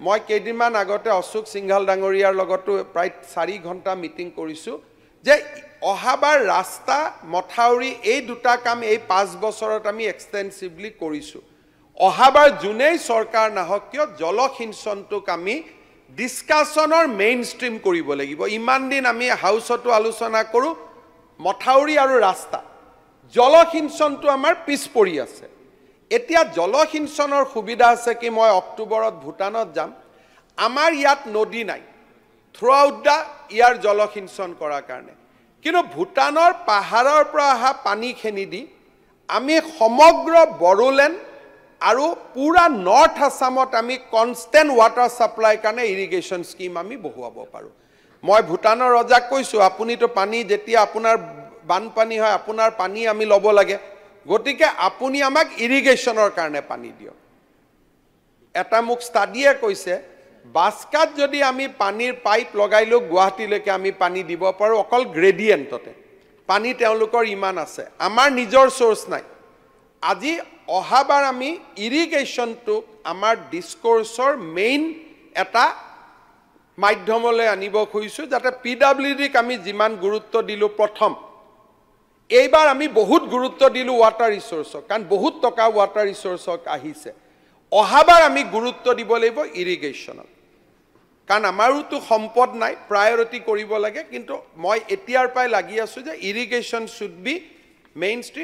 মই কেইদিনমান আগতে অশোক সিংঘাল ডাঙৰীয়াৰ লগতো প্ৰায় 4 ঘণ্টা মিটিং কৰিছোঁ যে অহাবাৰ ৰাস্তা মথাউৰি এই দুটা কাম এই 5 বছৰত আমি এক্সটেন্সিভলি কৰিছোঁ অহাবাৰ জুনেই চৰকাৰ নাহক কিয় জলসিঞ্চনটোক আমি ডিসকাশনৰ মেইন ষ্ট্ৰীম কৰিব লাগিব ইমান দিন আমি হাউসতো আলোচনা কৰোঁ মথাউৰি আৰু ৰাস্তা জলসিঞ্চনটো আমাৰ পিছ পৰি আছে এতিয়া জলসিঞ্চনৰ সুবিধা আছে কি মই অক্টোবৰত ভূটানত যাম আমাৰ ইয়াত নদী নাই থ্ৰু আউট দা ইয়াৰ জলসিঞ্চন কৰাৰ কাৰণে কিন্তু ভূটানৰ পাহাৰৰ পৰা অহা পানীখিনি দি আমি সমগ্ৰ বড়োলেণ্ড আৰু পুৰা নৰ্থ আসামত আমি কনষ্টেন্ট ৱাটাৰ সাপ্লাই কাৰণে ইৰিগেশ্যন স্কিম আমি বহুৱাব পাৰোঁ মই ভূটানৰ ৰজাক কৈছোঁ আপুনিতো পানী যেতিয়া আপোনাৰ বানপানী হয় আপোনাৰ পানী আমি ল'ব লাগে গতিকে আপুনি আমাক ইৰিগেশ্যনৰ কাৰণে পানী দিয়ক এটা মোক ষ্টাডিয়ে কৈছে বাস্কাত যদি আমি পানীৰ পাইপ লগাইলো গুৱাহাটীলৈকে আমি পানী দিব পাৰোঁ অকল গ্ৰেডিয়েণ্টতে পানী তেওঁলোকৰ ইমান আছে আমাৰ নিজৰ সোৰ্স নাই আজি অহাবাৰ আমি ইৰিগেশ্যনটো আমাৰ ডিসকোৰ্সৰ মেইন এটা মাধ্যমলৈ আনিব খুজিছোঁ যাতে পিডব্লিউডিক আমি যিমান গুৰুত্ব দিলোঁ প্ৰথম এইবাৰ আমি বহুত গুৰুত্ব দিলোঁ ৱাটাৰ ৰিসোৰ্সক কাৰণ বহুত টকা ৱাটাৰ ৰিসোৰ্সক আহিছে অহাবাৰ আমি গুৰুত্ব দিব লাগিব ইৰিগেশ্যনত কাৰণ আমাৰোতো সম্পদ নাই প্ৰায়োৰিটি কৰিব লাগে কিন্তু মই এতিয়াৰ পৰাই লাগি আছোঁ যে irrigation should be main stream